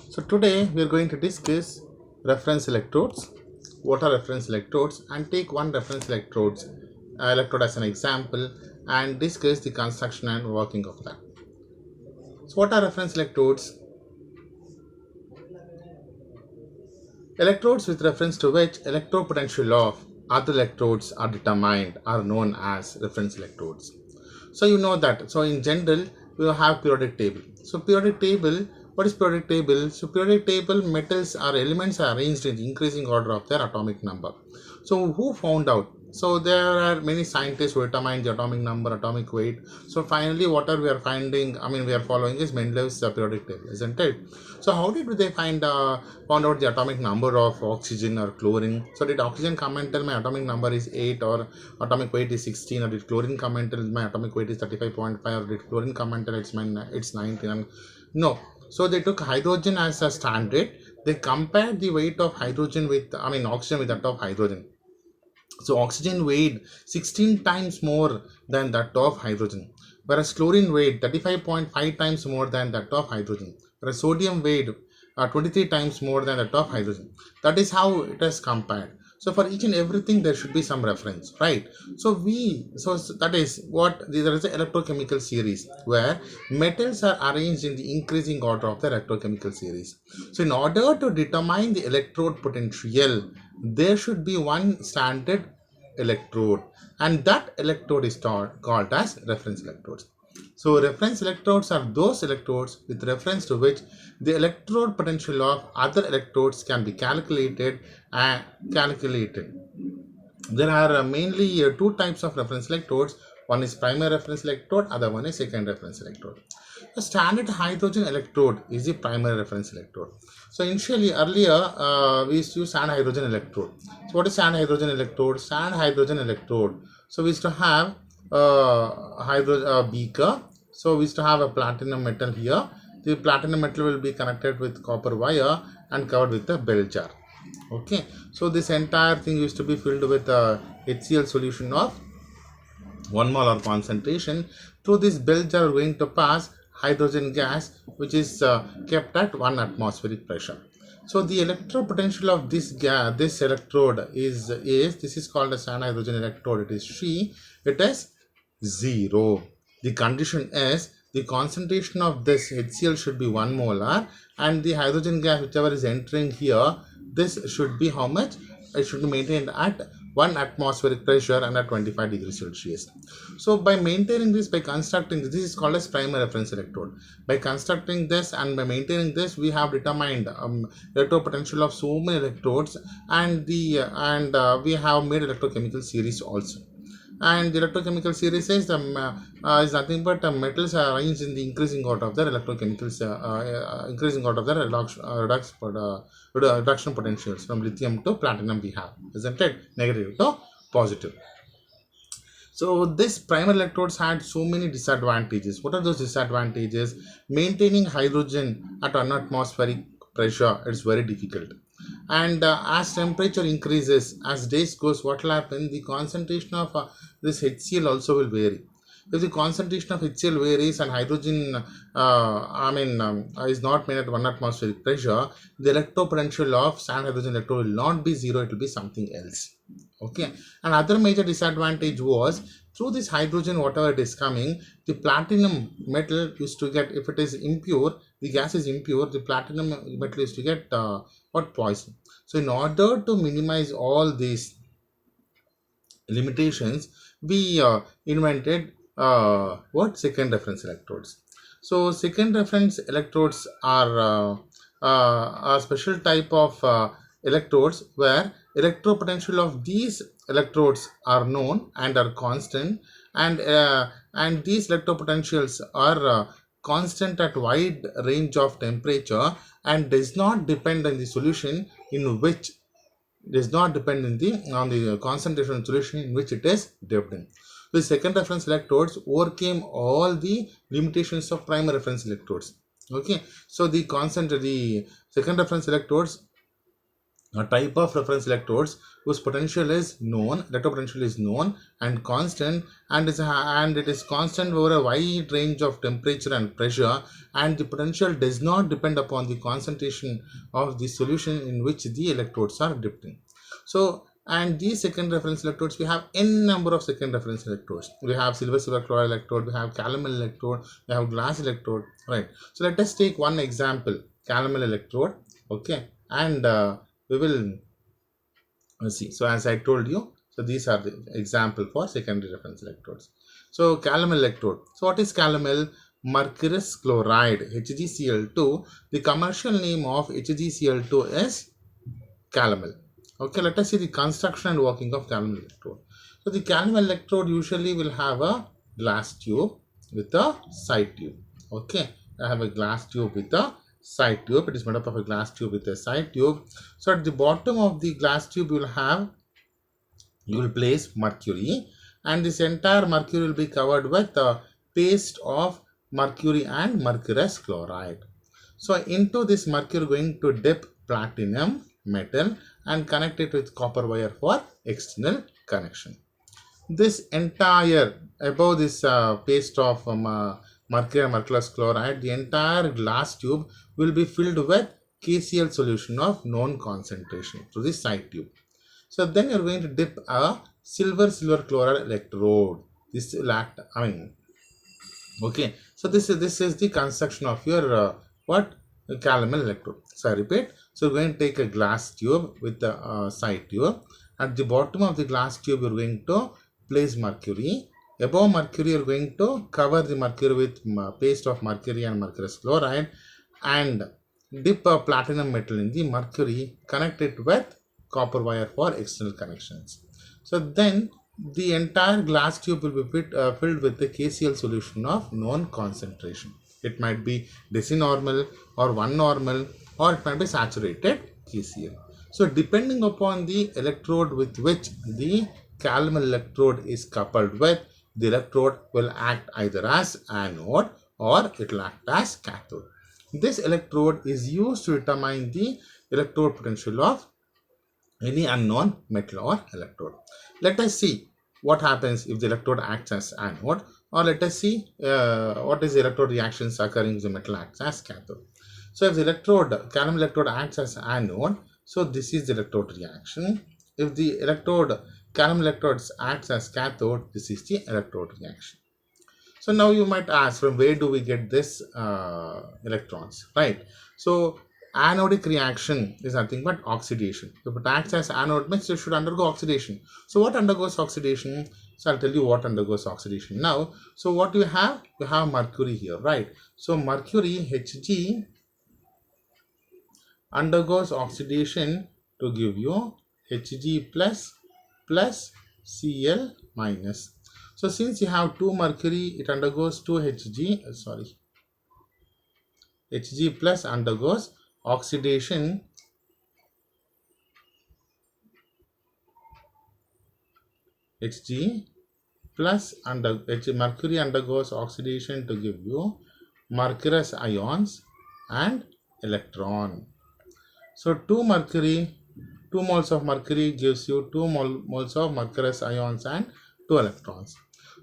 So today we are going to discuss reference electrodes. What are reference electrodes? And take one reference electrode as an example and discuss the construction and working of that. So what are reference electrodes? Electrodes with reference to which electropotential of other electrodes are determined are known as reference electrodes. So you know that. So in general, we have periodic table. So periodic table, what is periodic table? So periodic table metals or elements are arranged in increasing order of their atomic number. So who found out? So there are many scientists who determine the atomic number, atomic weight. So finally, whatever we are finding, we are following is Mendeleev's periodic table, isn't it? So how did they found out the atomic number of oxygen or chlorine? So did oxygen come and tell my atomic number is 8 or atomic weight is 16, or did chlorine come and tell my atomic weight is 35.5, or did chlorine come and tell it's 19? No. So they took hydrogen as a standard. They compared the weight of hydrogen with oxygen with that of hydrogen. So oxygen weighed 16 times more than that of hydrogen, whereas chlorine weighed 35.5 times more than that of hydrogen, whereas sodium weighed 23 times more than that of hydrogen. That is how it is compared. So for each and everything there should be some reference, right? So that is what there is an electrochemical series where metals are arranged in the increasing order of the electrochemical series. So in order to determine the electrode potential, there should be one standard electrode, and that electrode is called as reference electrodes. So reference electrodes are those electrodes with reference to which the electrode potential of other electrodes can be calculated. There are mainly two types of reference electrodes. One is primary reference electrode, other one is secondary reference electrode. The standard hydrogen electrode is the primary reference electrode. So initially earlier we used to use sand hydrogen electrode. So what is sand hydrogen electrode? Sand hydrogen electrode. So we used to have beaker. So we used to have a platinum metal here. The platinum metal will be connected with copper wire and covered with a bell jar. Okay, so this entire thing used to be filled with a HCl solution of 1 molar concentration. Through this bell jar going to pass hydrogen gas, which is kept at 1 atmospheric pressure. So the electropotential of this electrode is this is called a sand hydrogen electrode. It is it is 0. The condition is the concentration of this HCl should be 1 molar, and the hydrogen gas whichever is entering here, this should be how much? It should be maintained at 1 atmospheric pressure and at 25 degrees Celsius. So by maintaining this, by constructing this is called as primary reference electrode. By constructing this and by maintaining this, we have determined electropotential of so many electrodes, and we have made electrochemical series also. And the electrochemical series is nothing but metals are arranged in the increasing order of their electrochemicals, increasing order of their reduction potentials. From lithium to platinum we have, isn't it? Negative to positive. So this primary electrodes had so many disadvantages. What are those disadvantages? Maintaining hydrogen at 1 atmospheric pressure is very difficult. And as temperature increases, as days goes, what will happen? The concentration of this HCl also will vary. If the concentration of HCl varies and hydrogen is not made at 1 atmospheric pressure, the electropotential of sand hydrogen electrode will not be 0, it will be something else. Okay. Another major disadvantage was through this hydrogen, whatever it is coming, the platinum metal used to get, if it is impure, the gas is impure, the platinum metal used to get poison. So in order to minimize all these limitations, we invented second reference electrodes. So second reference electrodes are a special type of electrodes where electropotential of these electrodes are known and are constant, and these electropotentials are constant at wide range of temperature and does not depend on the solution in which on the concentration solution in which it is dipped in. The second reference electrodes overcame all the limitations of primary reference electrodes. Okay, so the second reference electrodes a type of reference electrodes whose potential is known, electrode potential is known and constant, and it is constant over a wide range of temperature and pressure, and the potential does not depend upon the concentration of the solution in which the electrodes are dipped in. So, and these second reference electrodes, we have n number of second reference electrodes. We have silver chloride electrode, we have calomel electrode, we have glass electrode, right? So let us take one example, calomel electrode, okay, and we will see. So as I told you, so these are the example for secondary reference electrodes. So calomel electrode. So what is calomel? Mercurous chloride, HgCl2. The commercial name of HgCl2 is calomel. Okay, let us see the construction and working of calomel electrode. So the calomel electrode usually will have a glass tube with a side tube. Okay, I have a glass tube with a side tube. It is made up of a glass tube with a side tube. So at the bottom of the glass tube you will place mercury, and this entire mercury will be covered with a paste of mercury and mercurous chloride. So into this mercury going to dip platinum metal and connect it with copper wire for external connection. This entire above this paste of mercury and mercurous chloride, the entire glass tube will be filled with KCl solution of known concentration through this side tube. So then you are going to dip a silver chloride electrode. This will act, okay. So this is the construction of your calomel electrode. So I repeat. So we're going to take a glass tube with the side tube. At the bottom of the glass tube, you're going to place mercury. Above mercury, you're going to cover the mercury with paste of mercury and mercurous chloride, and dip a platinum metal in the mercury, connect it with copper wire for external connections. So then the entire glass tube will be filled with the KCl solution of known concentration. It might be decinormal or 1 normal, or it might be saturated KCl. So depending upon the electrode with which the calomel electrode is coupled with, the electrode will act either as anode or it will act as cathode. This electrode is used to determine the electrode potential of any unknown metal or electrode. Let us see what happens if the electrode acts as anode, or let us see what is the electrode reactions occurring if the metal acts as cathode. So if the calomel electrode acts as anode, so this is the electrode reaction. If the calomel electrodes acts as cathode, this is the electrode reaction. So now you might ask, from where do we get this electrons, right? So anodic reaction is nothing but oxidation. If it acts as anode, means it should undergo oxidation. So what undergoes oxidation? So I'll tell you what undergoes oxidation now. So what do you have? You have mercury here, right? So mercury, Hg, undergoes oxidation to give you Hg plus Cl minus. So since you have 2 mercury, it undergoes 2 Hg, Hg plus undergoes oxidation Hg plus mercury undergoes oxidation to give you mercurous ions and electron. So 2 moles of mercury gives you 2 moles of mercurous ions and 2 electrons.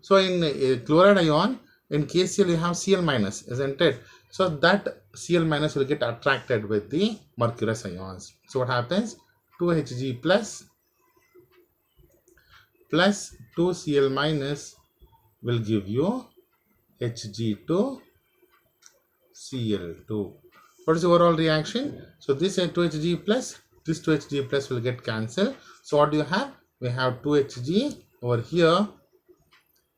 So in chloride ion, in KCl you have Cl minus, isn't it? So that Cl minus will get attracted with the mercurous ions. So what happens? 2 Hg plus 2 Cl minus will give you Hg2 Cl2. What is the overall reaction? So this 2 Hg plus, this 2 Hg plus will get cancelled. So what do you have? We have 2 Hg over here.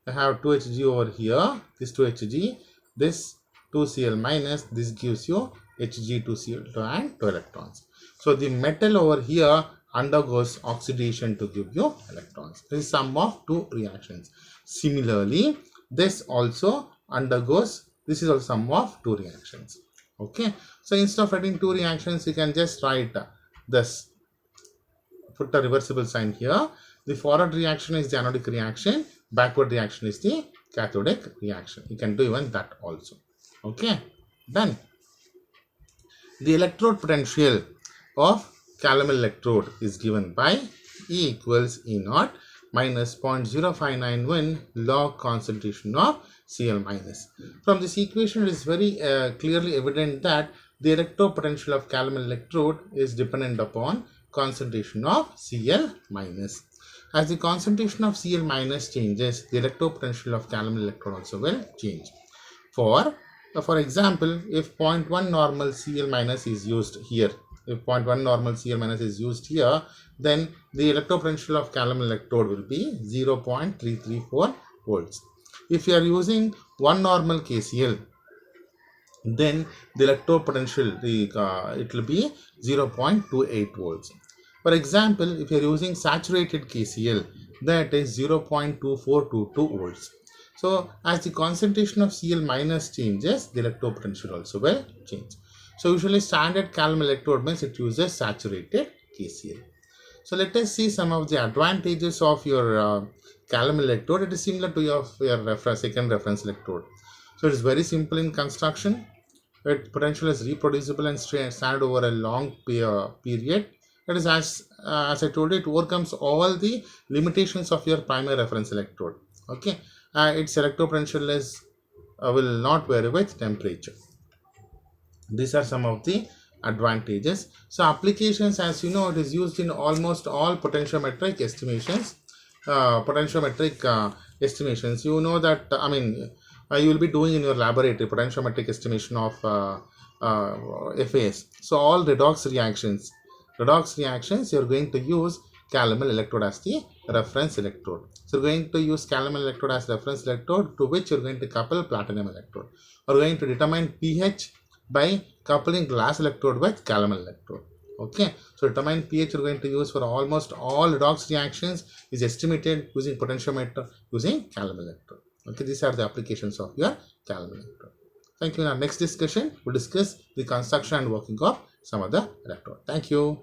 I have 2 Hg over here. This 2 Hg. This 2 Cl minus. This gives you Hg2 Cl2 and 2 electrons. So the metal over here undergoes oxidation to give you electrons. This is sum of 2 reactions. Similarly, this also undergoes. This is also sum of 2 reactions. Okay, so instead of writing 2 reactions, you can just write this, put a reversible sign here. The forward reaction is the anodic reaction, backward reaction is the cathodic reaction. You can do even that also. Okay, then the electrode potential of Calomel electrode is given by E equals E naught minus 0.0591 log concentration of Cl minus. From this equation, it is very clearly evident that the electropotential of Calomel electrode is dependent upon concentration of Cl minus. As the concentration of Cl minus changes, the electropotential of Calomel electrode also will change. For example, if 0.1 normal Cl minus is used here, then the electropotential of Calomel electrode will be 0.334 volts. If you are using 1 normal KCl, then the electropotential it will be 0.28 volts. For example, if you are using saturated KCl, that is 0.2422 volts. So as the concentration of Cl minus changes, the electropotential also will change. So usually standard Calomel electrode means it uses saturated KCl. So let us see some of the advantages of your Calomel electrode. It is similar to your second reference electrode. So it is very simple in construction. Its potential is reproducible and stand over a long period. It is as I told you, it overcomes all the limitations of your primary reference electrode. Okay, its electropotential is will not vary with temperature. These are some of the advantages. So applications, as you know, it is used in almost all potentiometric estimations. You know that you will be doing in your laboratory potentiometric estimation of FAS. So all redox reactions you are going to use Calomel electrode as the reference electrode. So you are going to use Calomel electrode as reference electrode, to which you are going to couple platinum electrode. You are going to determine pH by coupling glass electrode with Calomel electrode. Okay, so determine pH you are going to use for almost all redox reactions is estimated using potentiometer using Calomel electrode. Okay, these are the applications of your Calomel electrode. Thank you. In our next discussion, we'll discuss the construction and working of some other electrode. Thank you.